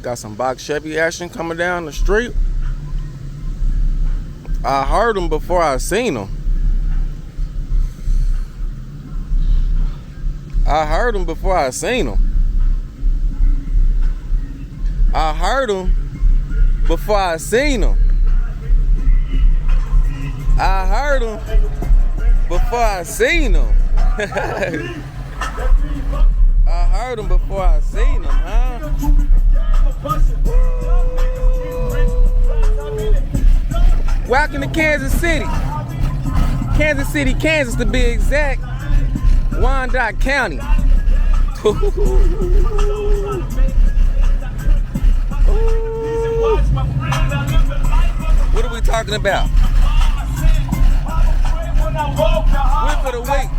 Got some box Chevy action coming down the street. I heard them before I seen them. I heard them before I seen them. I heard them before I seen them. I heard them before I seen them. I heard them before I seen them, huh? Welcome to Kansas City. Kansas City, Kansas to be exact. Wyandotte County. What are we talking about? Whip of the week.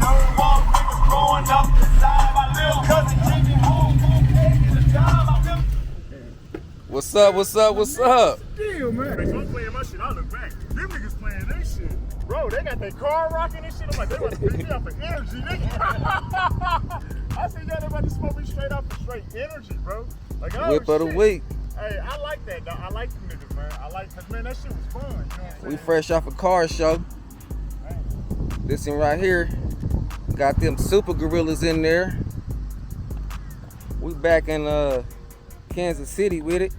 What's up? What's up? What's up? Damn, man. So I'm playing my shit. I look back. Them niggas playing their shit. Bro, they got their car rocking and shit. I'm like, they about to pick me up for energy, nigga. I said, yeah, they about to smoke me straight up for straight energy, bro. Like, oh, Whip of the week. Hey, I like that, dog. I like them niggas, man. I like, cause man, that shit was fun. You know what I'm saying? We fresh off a car show. This one right here got them super gorillas in there. We back in Kansas City with it.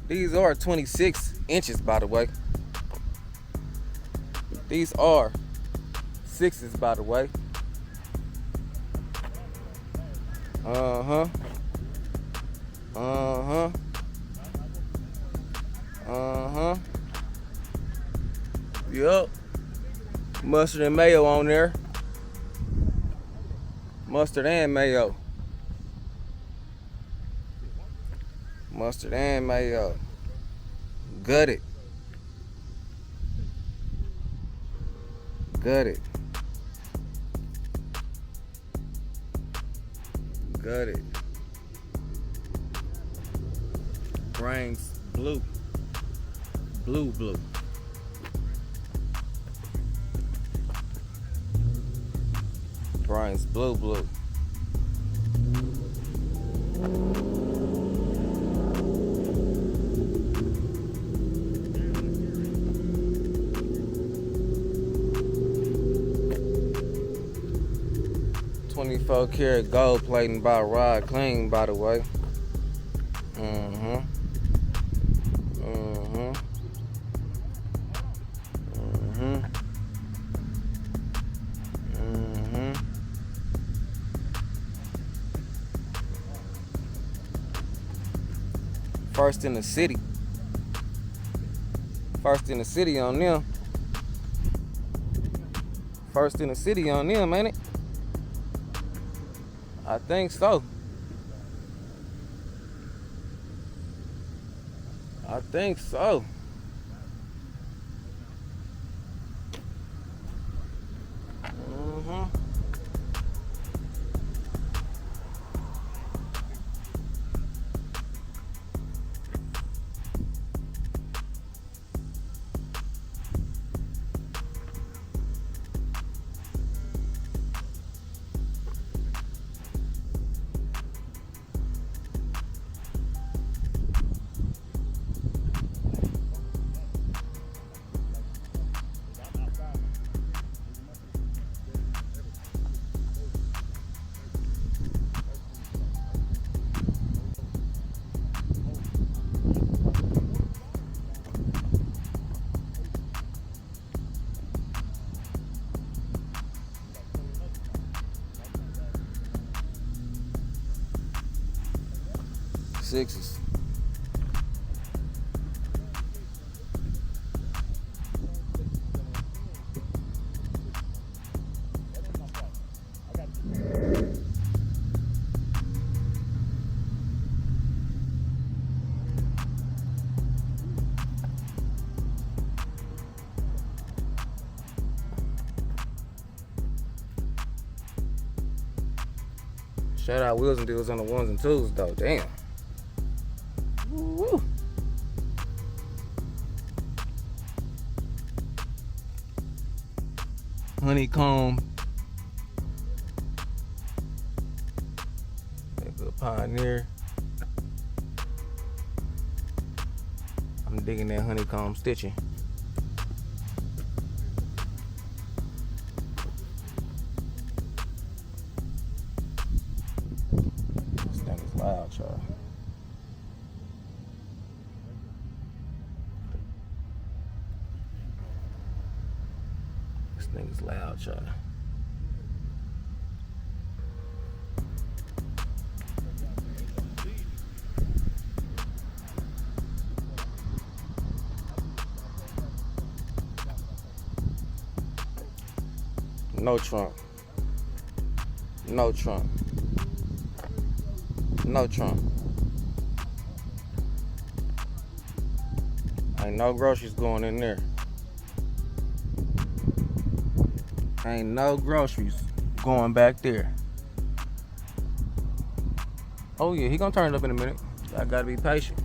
These are 26 inches, by the way. These are 6s, by the way. Uh-huh. Uh-huh. Uh-huh. Yup. Mustard and mayo on there. Mustard and mayo. Mustard and mayo. Gutted. Gutted. Gutted. Brains blue. Blue. Brains blue. 24 karat gold plating by Rod Clean, by the way. First in the city. First in the city on them. First in the city on them, ain't it? I think so. I think so. Sixes. Shout out Wheels and Deals on the ones and twos though, damn. Woo. Honeycomb. Good Pioneer. Digging that honeycomb stitching. This thing is loud, y'all. This thing is loud, y'all. No trunk. No trunk. No trunk. Ain't no groceries going in there. Ain't no groceries going back there. Oh yeah, he gonna turn it up in a minute. Y'all gotta be patient.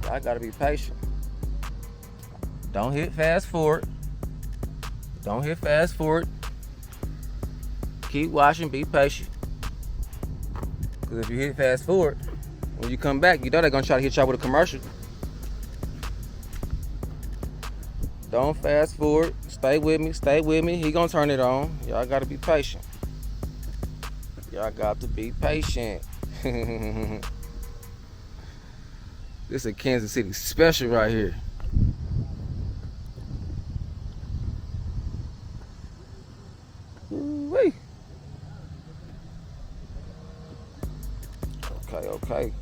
Y'all gotta be patient. Don't hit fast forward. Don't hit fast forward. Keep watching, be patient. Because if you hit fast forward, when you come back, you know they're gonna try to hit y'all with a commercial. Don't fast forward. Stay with me, stay with me. He gonna turn it on. Y'all gotta be patient. Y'all got to be patient. This is a Kansas City special right here. Ooh-wee. Okay.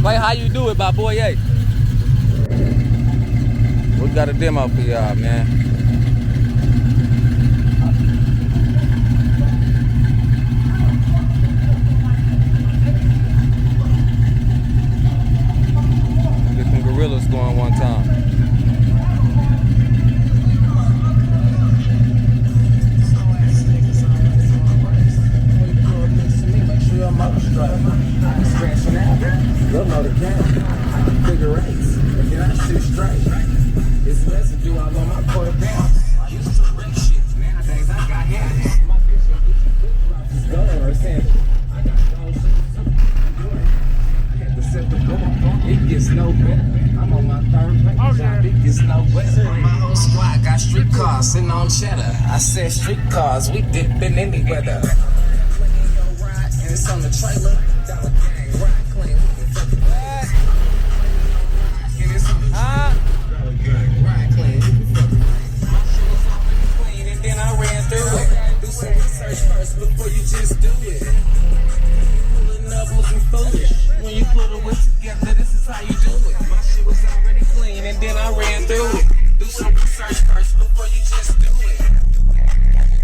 Play how you do it, by boy, hey. We got a demo for y'all, man. Get some gorillas going one time. You'll know the count. Figure eights. If you're not shoot straight, it's residue all on my quarter pound. I used to wreck shit. Nowadays I got hands. My bitch will get you good. Go on her sample. I got those shoes too. I had to set the door. It gets no better. I'm on my third page. It gets no better. My whole squad got street cars sitting on cheddar. I said street cars, we dipping any weather. And it's on the trailer. Dollar gang, ride clean. Before you just do it. Pulling up looking foolish. When you put a whip together, this is how you do it. My shit was already clean and then I ran through it. Do some research first before you just do it.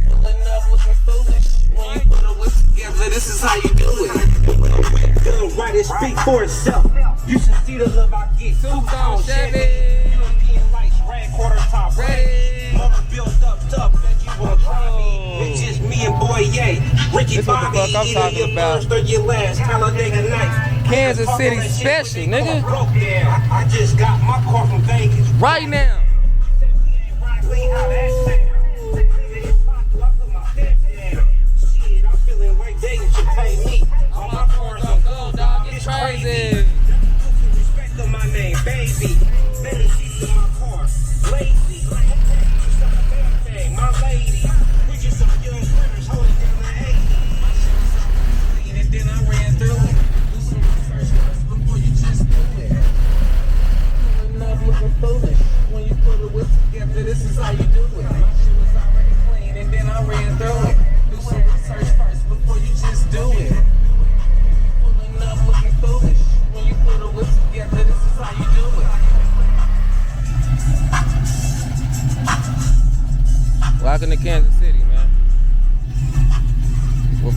Pulling up looking foolish. When you put a whip together, this is how you do it. Good right, it speak for itself. You should see the love I get. Two-tone Chevy. European lights, red quarter top, ready. Mama built up tough that you won't try me. It's just me and boy Ye. Ricky This what the Bobby, fuck I'm either talking your about. first or your last. Talladega Nights. Kansas City special, nigga. I just got my car from Vegas. Right now. Shit, I'm feeling like Vegas should pay me. On my cars on gold, dog. It's crazy. Respect on my name, baby. Better seats in my car. Lazy. My lady. We just some young critters holding down the 80. And then I ran through it. Do some research first before you just do it. Pulling up looking foolish. When you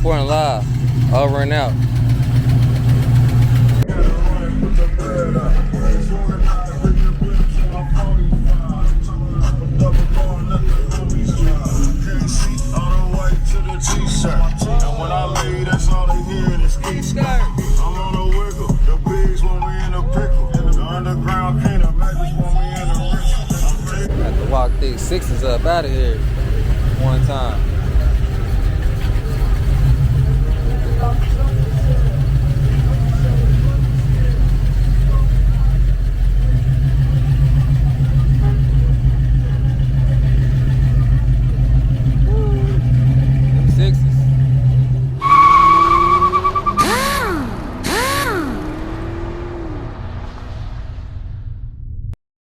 reporting live. Over and out. And when I leave, that's all they hear is ski. I'm on a wiggle. The bigs want me in a pickle. The underground painter maggots want me in a rich. Have to walk these sixes up out of here one time.